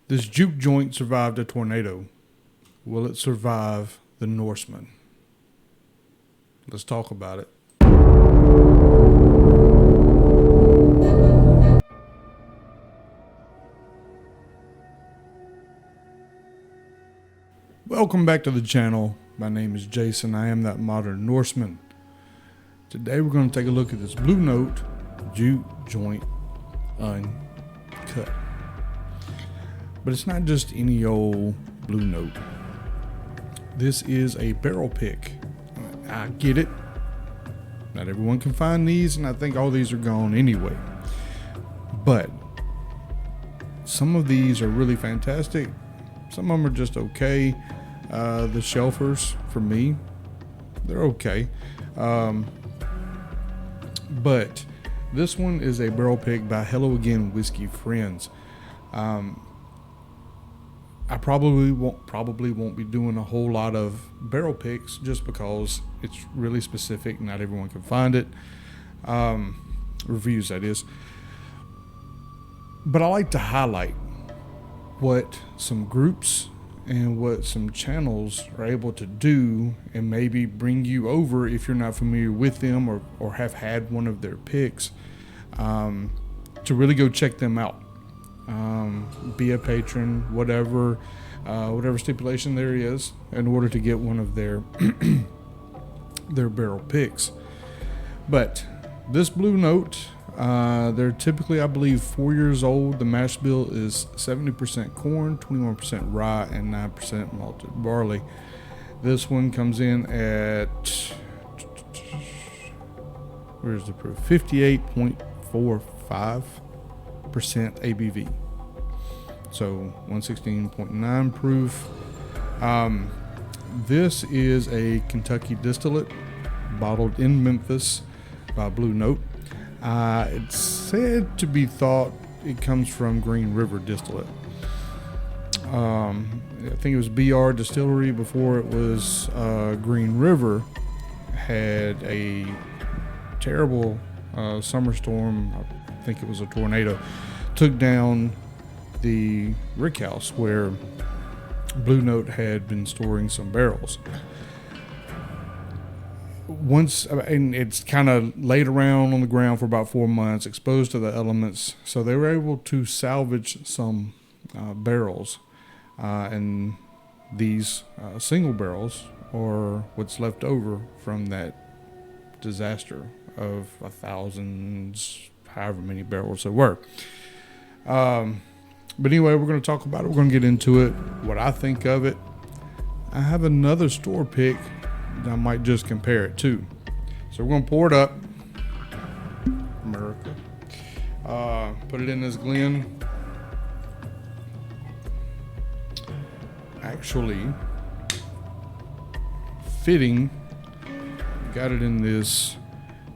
This Juke joint survived a tornado. Will it survive the Norseman? Let's talk about it. Welcome back to the channel. My name is Jason. I am that modern Norseman. Today we're going to take a look at this Blue Note Juke joint Uncut. But it's not just any old Blue Note. This is a barrel pick. I get it. Not everyone can find these, and I think all these are gone anyway. But some of these are really fantastic. Some of them are just okay. The shelfers, for me, they're okay. But this one is a barrel pick by Hello Again Whiskey Friends. I probably won't be doing a whole lot of barrel picks just because it's really specific. Not everyone can find it. Reviews, that is. But I like to highlight what some groups and what some channels are able to do, and maybe bring you over if you're not familiar with them or have had one of their picks, to really go check them out. Be a patron, whatever stipulation there is, in order to get one of their their barrel picks. But this Blue Note, they're typically, I believe, 4 years old. The mash bill is 70% corn, 21% rye, and 9% malted barley. This one comes in at, where's the proof? 58.45% ABV. So 116.9 proof. This is a Kentucky distillate bottled in Memphis by Blue Note. It's said to be thought it comes from Green River Distillate. I think it was BR Distillery before it was Green River. Had a terrible summer storm. I think it was a tornado. Took down the rick house where Blue Note had been storing some barrels. And it's kind of laid around on the ground for about 4 months, exposed to the elements. So they were able to salvage some barrels, and these single barrels are what's left over from that disaster of 1,000, however many barrels there were. But anyway, we're going to talk about it. We're going to get into it, what I think of it. I have another store pick that I might just compare it to. So we're going to pour it up. America. Put it in this Glen. Actually, fitting, got it in this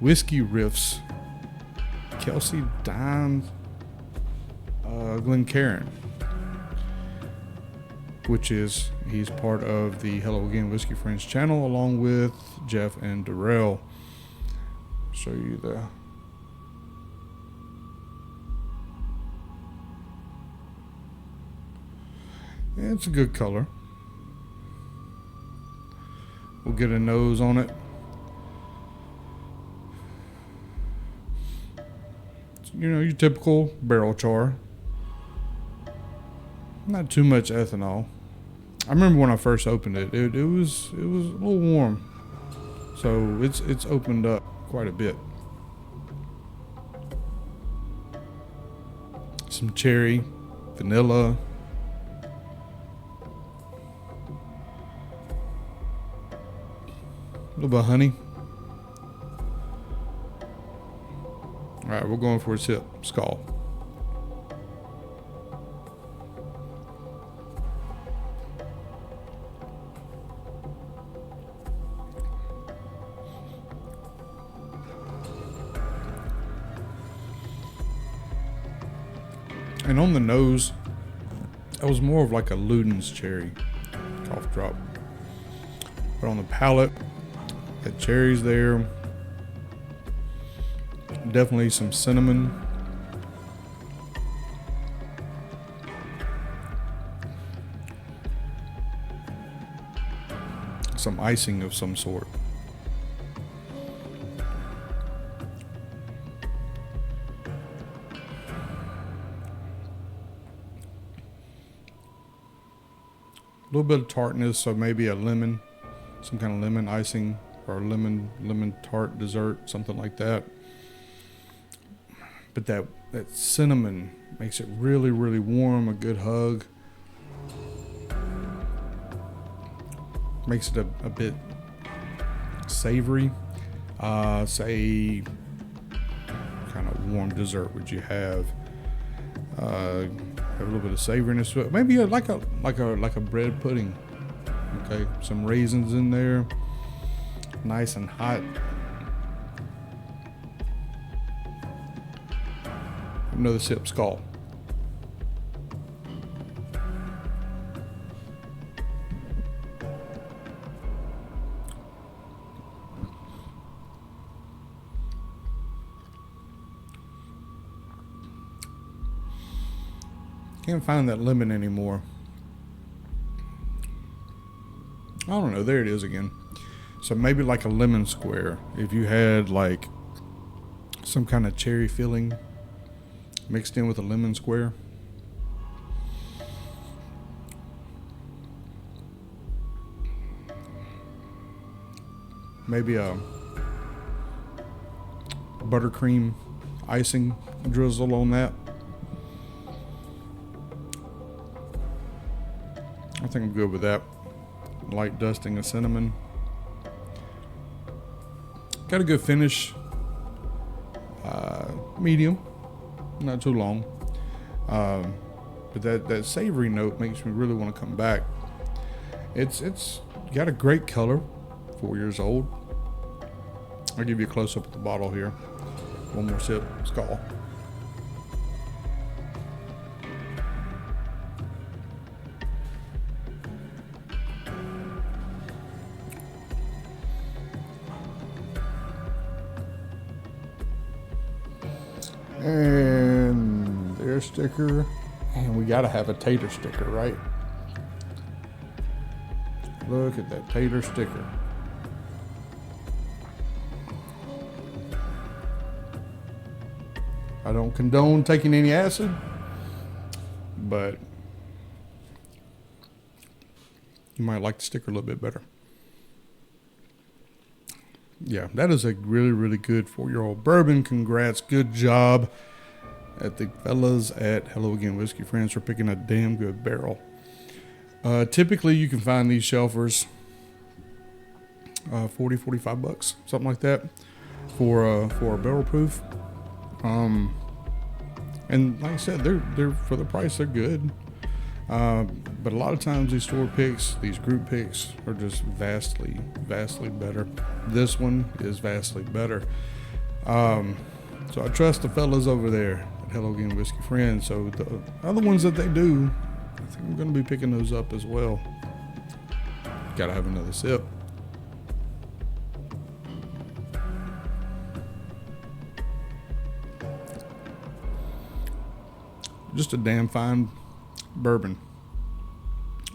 Whiskey Riffs Kelsey Dime Glencairn, which is, he's part of the Hello Again Whiskey Friends channel, along with Jeff and Darrell. Show you the it's a good color. We'll get a nose on it. You know, your typical barrel char. Not too much ethanol. I remember when I first opened it, it was a little warm. So it's opened up quite a bit. Some cherry, vanilla. A little bit of honey. All right, we're going for a sip. Skull. And on the nose, it was more of like a Luden's cherry cough drop. But on the palate, the cherries there. Definitely some cinnamon. some icing of some sort. A little bit of tartness, so maybe a lemon, some kind of lemon icing or lemon tart dessert, something like that. But that cinnamon makes it really, really warm, a good hug. Makes it a bit savory. Say, kind of warm dessert would you have? Have a little bit of savoriness to it. Maybe like a bread pudding. Okay, some raisins in there, nice and hot. Another sip, Skull. Can't find that lemon anymore. I don't know. There it is again. So maybe like a lemon square. If you had like some kind of cherry filling mixed in with a lemon square. Maybe a buttercream icing drizzle on that. I think I'm good with that. Light dusting of cinnamon. Got a good finish. Medium, not too long. But that savory note makes me really want to come back. It's got a great color. 4 years old. I'll give you a close up of the bottle here. One more sip. Skull. And their sticker. And we gotta have a tater sticker, right? Look at that tater sticker. I don't condone taking any acid, but you might like the sticker a little bit better. Yeah, that is a really, really good 4-year-old bourbon. Congrats. Good job at the fellas at Hello Again Whiskey Friends for picking a damn good barrel. Typically, you can find these shelfers $40-45, something like that, for a barrel proof. And like I said, they're for the price, they're good. But a lot of times these store picks, these group picks are just vastly better. This one is vastly better. So I trust the fellas over there at Hello Again Whiskey Friends. So the other ones that they do, I think I'm going to be picking those up as well. Gotta have another sip. Just a damn fine bourbon,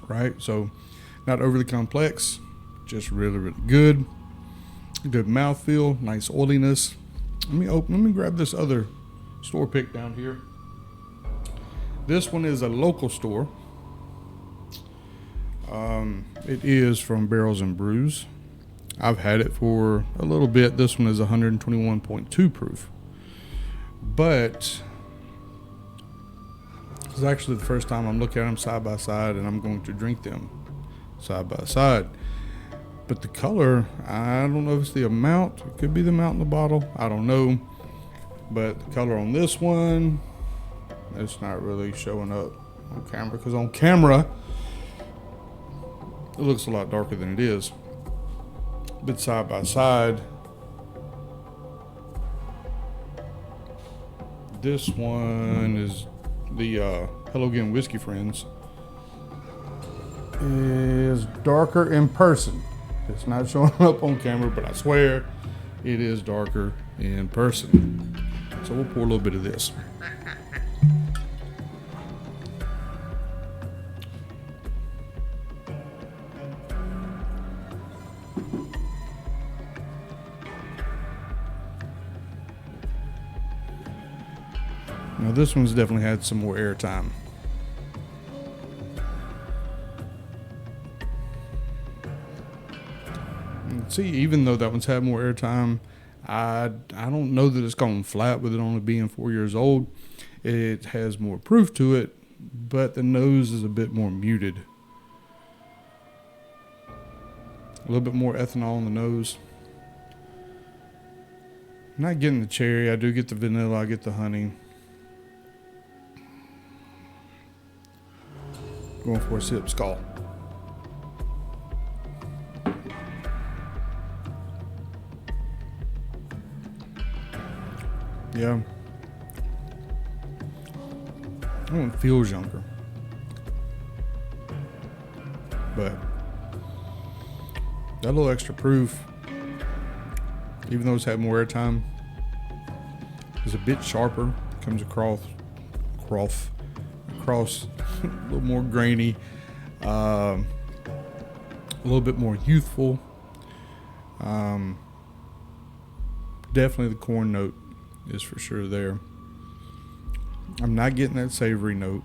right? So not overly complex, just really, really good. Good mouthfeel, nice oiliness. Let me grab this other store pick down here. This one is a local store. It is from Barrels and Brews. I've had it for a little bit. This one is 121.2 proof, but this is actually the first time I'm looking at them side by side, and I'm going to drink them side by side. But the color, I don't know if it's the amount. It could be the amount in the bottle. I don't know. But the color on this one, it's not really showing up on camera, because on camera, it looks a lot darker than it is. But side by side, this one is the Hello Again Whiskey Friends, is darker in person. It's not showing up on camera, but I swear it is darker in person. So we'll pour a little bit of this. Now this one's definitely had some more airtime. See, even though that one's had more airtime, I don't know that it's gone flat with it only being 4 years old. It has more proof to it, but the nose is a bit more muted. A little bit more ethanol on the nose. I'm not getting the cherry. I do get the vanilla. I get the honey. Going for a sip. Skull. Yeah. That one feels younger. But that little extra proof, even though it's had more airtime, is a bit sharper. Comes across a little more grainy, a little bit more youthful. Definitely the corn note is for sure there. I'm not getting that savory note.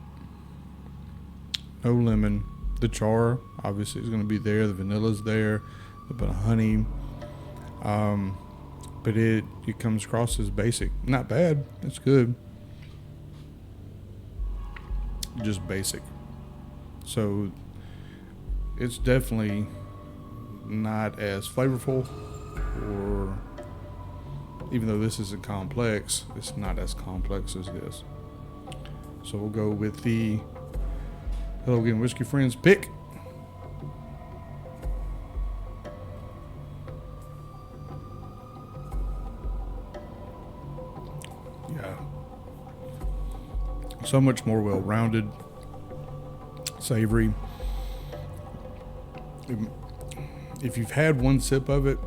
No lemon. The char obviously is going to be there. The vanilla's there. A little bit of honey. But it comes across as basic. Not bad. It's good. Just basic. So it's definitely not as flavorful, or even though this isn't complex, it's not as complex as this. So we'll go with the Hello Again Whiskey Friends pick. Yeah. So much more well-rounded, savory. If you've had one sip of it,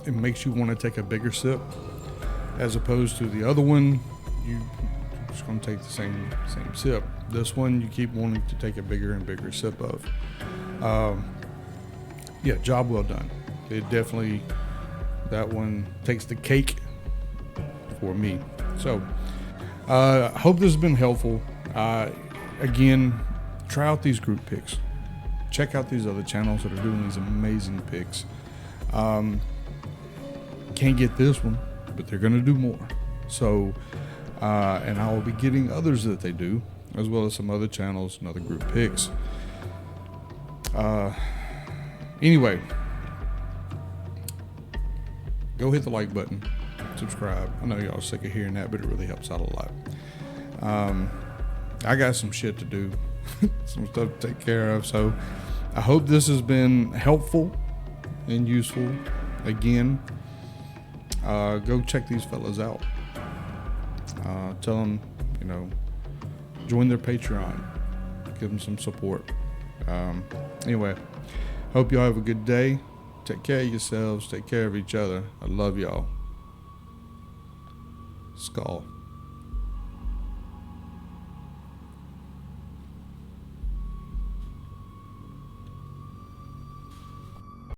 it makes you want to take a bigger sip, as opposed to the other one, you're just going to take the same sip. This one, you keep wanting to take a bigger and bigger sip of. Yeah, job well done. It definitely, that one takes the cake for me. So, I hope this has been helpful. Again, try out these group picks. Check out these other channels that are doing these amazing picks. Can't get this one, but they're going to do more. So, and I will be getting others that they do, as well as some other channels and other group picks. Anyway, go hit the like button, subscribe. I know y'all are sick of hearing that, but it really helps out a lot. I got some shit to do, some stuff to take care of. So I hope this has been helpful and useful. Again, go check these fellas out. Tell them, join their Patreon. Give them some support. Anyway, hope y'all have a good day. Take care of yourselves. Take care of each other. I love y'all. Skull.